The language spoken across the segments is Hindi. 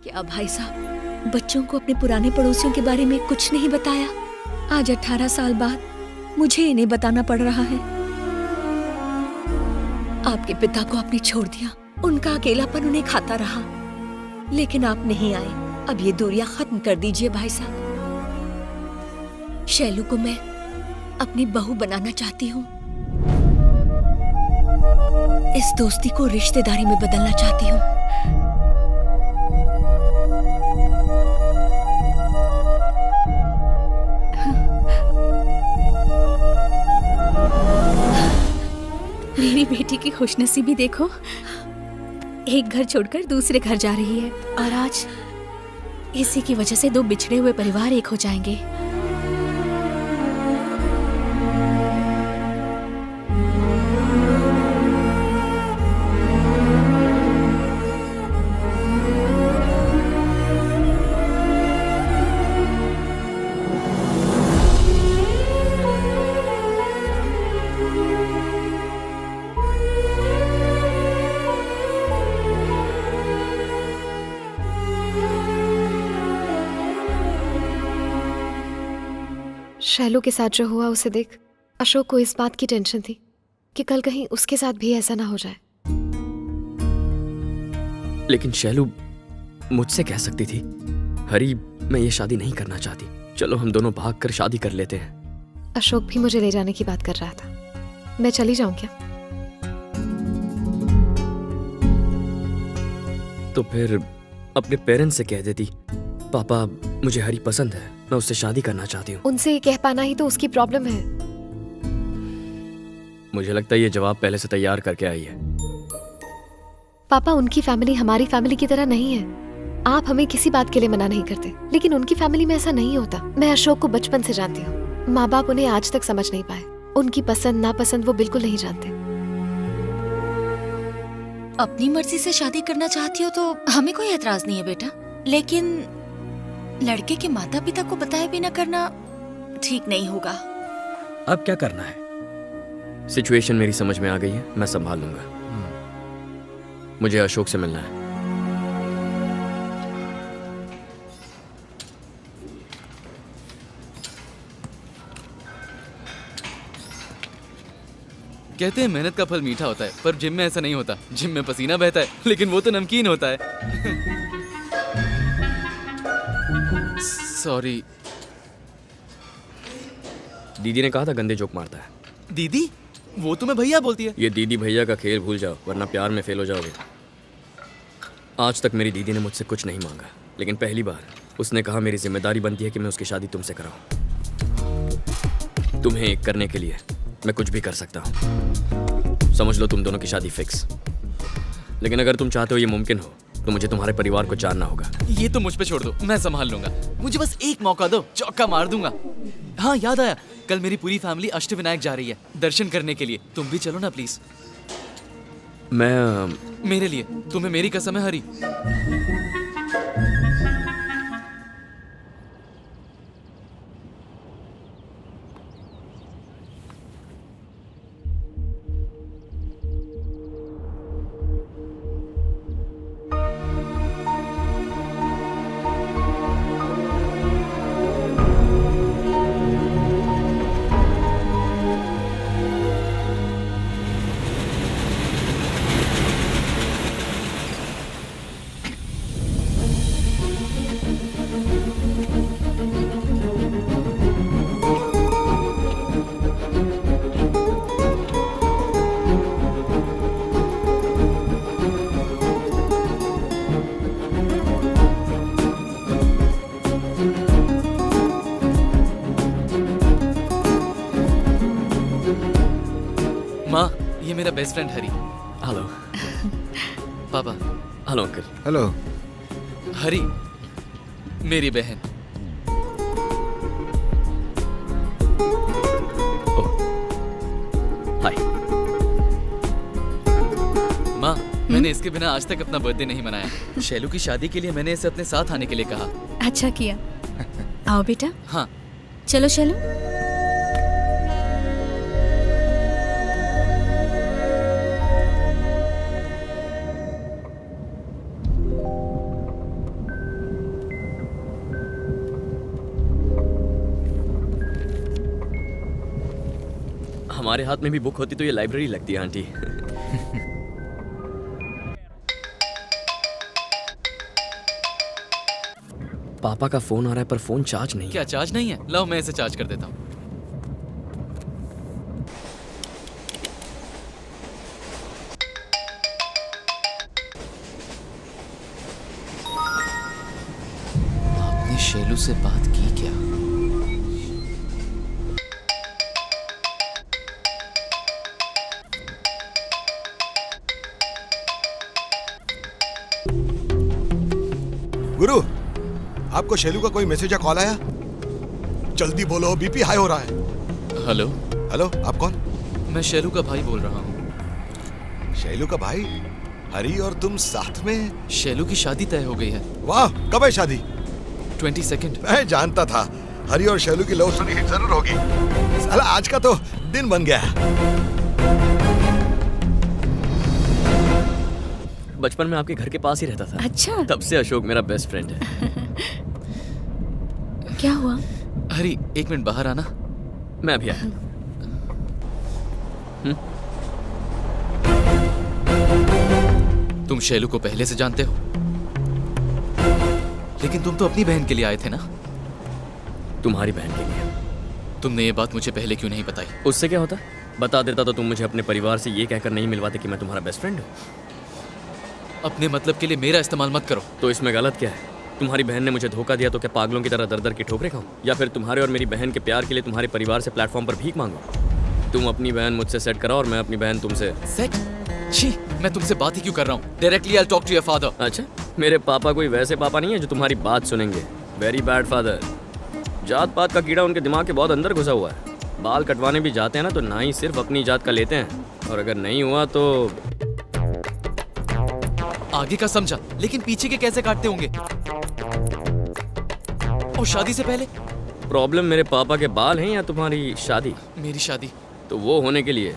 क्या भाई साहब, बच्चों को अपने पुराने पड़ोसियों के बारे में कुछ नहीं बताया? आज 18 साल बाद मुझे इन्हें बताना पड़ रहा है। आपके पिता को आपने छोड़ दिया, उनका अकेलापन उन्हें खाता रहा, लेकिन आप नहीं आए। अब ये दूरियां खत्म कर दीजिए भाई साहब। शैलू को मैं अपनी बहू बनाना चाहती हूँ। इस दोस्ती को रिश्तेदारी में बदलना चाहती हूँ। मेरी बेटी की खुशनसीबी देखो, एक घर छोड़कर दूसरे घर जा रही है और आज इसी की वजह से दो बिछड़े हुए परिवार एक हो जाएंगे। शैलू के साथ जो हुआ उसे देख अशोक को इस बात की टेंशन थी कि कल कहीं उसके साथ भी ऐसा ना हो जाए। लेकिन शैलू मुझसे कह सकती थी, हरी मैं ये शादी नहीं करना चाहती, चलो हम दोनों भाग कर शादी कर लेते हैं। अशोक भी मुझे ले जाने की बात कर रहा था। मैं चली जाऊं क्या? तो फिर अपने पेरेंट्स से कह देती, पापा मुझे हरी पसंद है, मैं उससे शादी करना चाहती हूँ। उनसे ये कह पाना ही तो उसकी प्रॉब्लम है। मुझे लगता है ये जवाब पहले से तैयार करके आई है। पापा, उनकी फैमिली हमारी फैमिली की तरह नहीं है। आप हमें किसी बात के लिए मना नहीं करते, लेकिन उनकी फैमिली में ऐसा नहीं होता। मैं अशोक को बचपन से जानती हूँ। माँ बाप उन्हें आज तक समझ नहीं पाए। उनकी पसंद नापसंद वो बिल्कुल नहीं जानते। अपनी मर्जी से शादी करना चाहती हो तो हमें कोई एतराज नहीं है बेटा, लेकिन लड़के के माता पिता को बताए बिना करना ठीक नहीं होगा। अब क्या करना है? सिचुएशन मेरी समझ में आ गई है, मैं संभाल लूंगा। मुझे अशोक से मिलना है। कहते हैं मेहनत का फल मीठा होता है, पर जिम में ऐसा नहीं होता। जिम में पसीना बहता है, लेकिन वो तो नमकीन होता है। सॉरी। दीदी ने कहा था गंदे जोक मारता है। दीदी? वो तुम्हें भैया बोलती है। ये दीदी भैया का खेल भूल जाओ, वरना प्यार में फेल हो जाओगे। आज तक मेरी दीदी ने मुझसे कुछ नहीं मांगा, लेकिन पहली बार उसने कहा मेरी जिम्मेदारी बनती है कि मैं उसकी शादी तुमसे कराऊं। तुम्हें एक करने के लिए मैं कुछ भी कर सकता हूं। समझ लो तुम दोनों की शादी फिक्स। लेकिन अगर तुम चाहते हो ये मुमकिन हो तो मुझे तुम्हारे परिवार को जानना होगा। ये तो मुझ पे छोड़ दो, मैं संभाल लूंगा। मुझे बस एक मौका दो, चौका मार दूंगा। हाँ याद आया, कल मेरी पूरी फैमिली अष्टविनायक जा रही है दर्शन करने के लिए। तुम भी चलो ना प्लीज। मेरे लिए तुम्हें मेरी कसम है हरी। माँ, ये मेरा बेस्ट फ्रेंड हरी। हेलो। पापा। Hello uncle. हेलो। हरी मेरी बहन। हाय। माँ, मैंने इसके बिना आज तक अपना बर्थडे नहीं मनाया। शैलू की शादी के लिए मैंने इसे अपने साथ आने के लिए कहा। अच्छा किया। आओ बेटा। हाँ। चलो शैलू। हमारे हाथ में भी बुक होती तो ये लाइब्रेरी लगती है आंटी। पापा का फोन आ रहा है पर फोन चार्ज नहीं है। क्या चार्ज नहीं है? लाओ मैं इसे चार्ज कर देता हूँ। आपने शेलू से बात की क्या? गुरु, आपको शेलू का कोई मैसेज या कॉल आया? जल्दी बोलो, बीपी हाई हो रहा है। हेलो, हेलो, आप कौन? मैं शेलू का भाई बोल रहा हूँ। शेलू का भाई? हरी और तुम साथ में? शेलू की शादी तय हो गई है। वाह, कब है शादी? 20 सेकंड। मैं जानता था हरी और शेलू की लव स्टोरी हिट जरूर होगी। साला आज का तो दिन बन गया। बचपन में आपके घर के पास ही रहता था। अच्छा, तब से अशोक मेरा बेस्ट फ्रेंड है। क्या हुआ? हरी, 1 मिनट बाहर आना। मैं भी आया। तुम शेलू को पहले से जानते हो, लेकिन तुम तो अपनी बहन के लिए आए थे ना? तुम्हारी बहन के लिए। तुमने ये बात मुझे पहले क्यों नहीं बताई? उससे क्या होता? बता देता तो तुम मुझे अपने परिवार से ये कहकर नहीं मिलवाते कि मैं तुम्हारा बेस्ट फ्रेंड हूँ। अपने मतलब के लिए मेरा इस्तेमाल मत करो। तो इसमें गलत क्या है? तुम्हारी बहन ने मुझे धोखा दिया तो क्या पागलों की तरह दर दर की ठोकरें खाऊं? या फिर तुम्हारे और मेरी बहन के प्यार के लिए तुम्हारे परिवार से प्लेटफॉर्म पर भीख मांगूं? तुम अपनी बहन मुझसे सेट कराओ और मैं अपनी बहन तुमसे। सेट? छी, मैं तुमसे बात ही क्यों कर रहा हूँ? Directly I talk to your father. अच्छा, मेरे पापा कोई वैसे पापा नहीं है जो तुम्हारी बात सुनेंगे। Very bad father. जात पात का कीड़ा उनके दिमाग के बहुत अंदर घुसा हुआ है। बाल कटवाने भी जाते हैं ना तो ना ही सिर्फ अपनी जात का लेते हैं, और अगर नहीं हुआ तो आगे का समझा, लेकिन पीछे के कैसे काटते होंगे? और शादी से पहले? प्रॉब्लम मेरे पापा के बाल हैं या तुम्हारी शादी? मेरी शादी। तो वो होने के लिए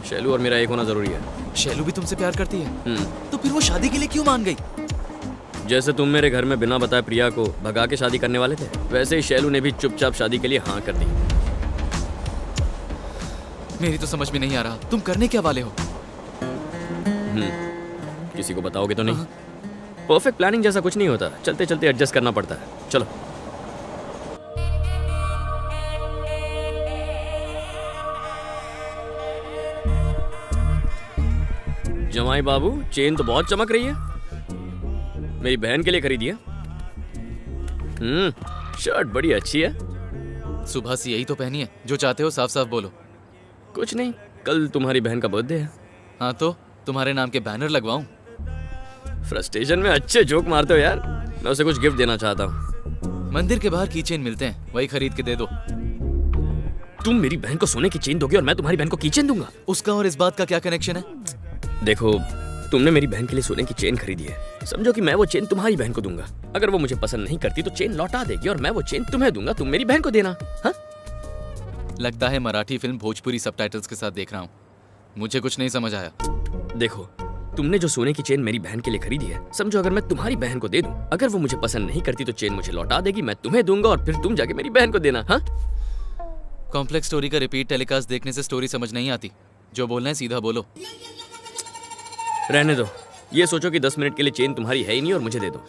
शैलू और मेरा एक होना जरूरी है। शैलू भी तुमसे प्यार करती है? तो फिर वो शादी के लिए क्यों मान गई? जैसे तुम मेरे घर में बिना बताए प्रिया को भगा के शादी करने वाले थे, वैसे ही शैलू ने भी चुपचाप शादी के लिए हाँ कर दी। मेरी तो समझ में नहीं आ रहा, तुम करने क्या वाले हो? किसी को बताओगे तो नहीं? परफेक्ट प्लानिंग जैसा कुछ नहीं होता, चलते चलते एडजस्ट करना पड़ता है। चलो। जमाई बाबू, चेन तो बहुत चमक रही है। मेरी बहन के लिए खरीदी है। शर्ट बड़ी अच्छी है। सुबह से यही तो पहनी है। जो चाहते हो साफ साफ बोलो। कुछ नहीं, कल तुम्हारी बहन का बर्थडे है। हाँ तो तुम्हारे नाम के बैनर लगवाऊं? फ्रस्ट्रेशन में अच्छे जोक मारते हो यार। मैं उसे कुछ गिफ्ट देना चाहता हूँ। मंदिर के बाहर कीचेन मिलते हैं, वही खरीद के दे दो। तुम मेरी बहन को सोने की चेन दोगे और मैं तुम्हारी बहन को कीचेन दूंगा? उसका और इस बात का क्या कनेक्शन है? देखो, तुमने मेरी बहन के लिए सोने की चेन खरीदी है, समझो कि मैं वो चेन तुम्हारी बहन को दूंगा। अगर वो मुझे पसंद नहीं करती तो चेन लौटा देगी और मैं वो चेन तुम्हें दूंगा, तुम मेरी बहन को देना। हाँ? लगता है मराठी फिल्म भोजपुरी सबटाइटल्स के साथ देख रहा हूँ। मुझे कुछ नहीं समझ आया। देखो, तुमने जो सोने की चेन मेरी बहन के लिए खरीदी है, समझो अगर मैं तुम्हारी बहन को दे दूं, अगर वो मुझे पसंद नहीं करती तो चेन मुझे लौटा देगी, मैं तुम्हें दूंगा और फिर तुम जाके मेरी बहन को देना। हाँ? कॉम्प्लेक्स स्टोरी का रिपीट टेलीकास्ट देखने से स्टोरी समझ नहीं आती। जो बोलना है सीधा बोलो। रहने दो। ये सोचो कि 10 मिनट के लिए चेन तुम्हारी है ही नहीं और मुझे दे दो।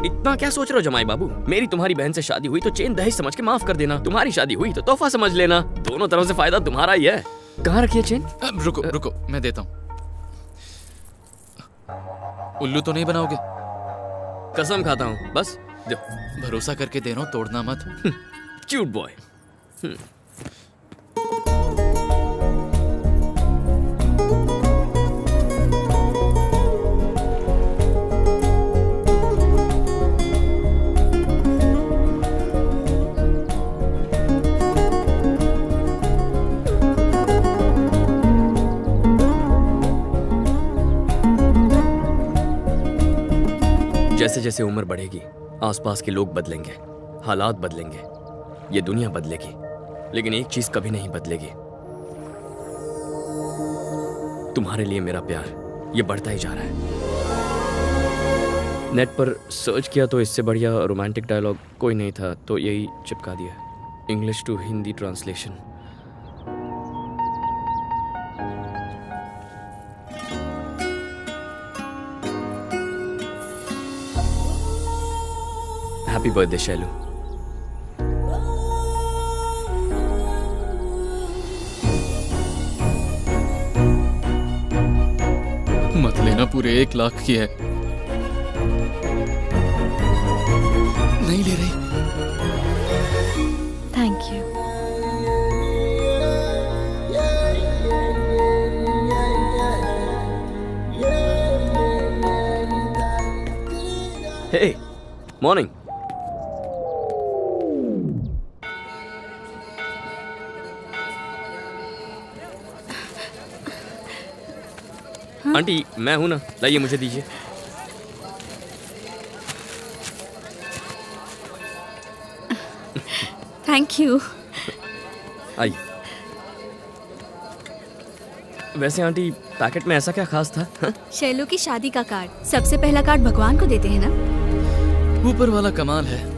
इतना क्या सोच रहे हो जमाई बाबू? मेरी तुम्हारी बहन से शादी हुई तो चेन दहेज समझ के माफ कर देना, तुम्हारी शादी हुई तो तोहफा समझ लेना। दोनों तरफ से फायदा तुम्हारा ही है। कहाँ रखी है चेन? रुको रुको, मैं देता हूँ। उल्लू तो नहीं बनाओगे? कसम खाता हूँ, बस दो। भरोसा करके दे रहा हूँ, तोड़ना मत। Cute boy. जैसे जैसे उम्र बढ़ेगी, आसपास के लोग बदलेंगे, हालात बदलेंगे, ये दुनिया बदलेगी, लेकिन एक चीज कभी नहीं बदलेगी। तुम्हारे लिए मेरा प्यार ये बढ़ता ही जा रहा है। नेट पर सर्च किया तो इससे बढ़िया रोमांटिक डायलॉग कोई नहीं था, तो यही चिपका दिया। English to Hindi translation. Happy birthday Shailu. मत लेना, पूरे 1 लाख की है। नहीं ले रही। Thank you. Hey, morning. Aunty मैं हूं ना, लाइए मुझे दीजिए। Thank you. आइए। वैसे आंटी पैकेट में ऐसा क्या खास था? हाँ? शैलू की शादी का कार्ड। सबसे पहला कार्ड भगवान को देते हैं ना। ऊपर वाला कमाल है।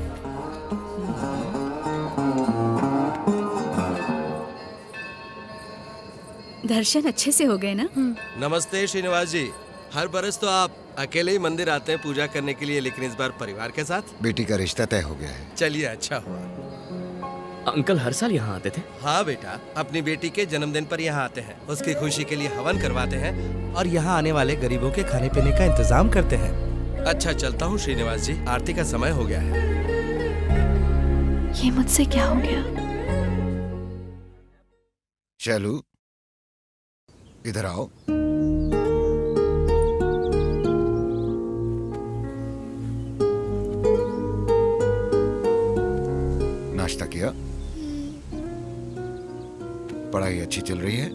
दर्शन अच्छे से हो गए ना? नमस्ते श्रीनिवास जी। हर बरस तो आप अकेले ही मंदिर आते हैं पूजा करने के लिए, लेकिन इस बार परिवार के साथ। बेटी का रिश्ता तय हो गया है। चलिए अच्छा हुआ। अंकल हर साल यहाँ आते थे? हाँ बेटा, अपनी बेटी के जन्मदिन पर यहाँ आते हैं, उसकी खुशी के लिए हवन करवाते हैं और यहाँ आने वाले गरीबों के खाने पीने का इंतजाम करते हैं। अच्छा चलता हूँ श्रीनिवास जी, आरती का समय हो गया है। ये मुझसे क्या हो गया? शैलू इधर आओ। नाश्ता किया? पढ़ाई अच्छी चल रही है?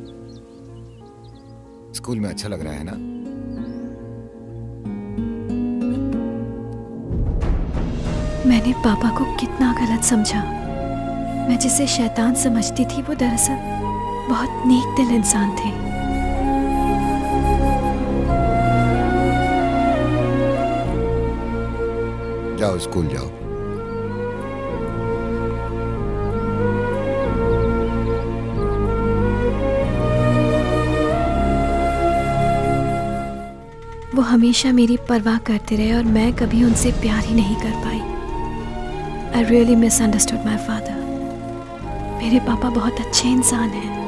स्कूल में अच्छा लग रहा है ना? मैंने पापा को कितना गलत समझा। मैं जिसे शैतान समझती थी वो दरअसल बहुत नेक दिल इंसान थे। जाओ स्कूल जाओ। वो हमेशा मेरी परवाह करते रहे और मैं कभी उनसे प्यार ही नहीं कर पाई। I really misunderstood my father. मेरे पापा बहुत अच्छे इंसान हैं।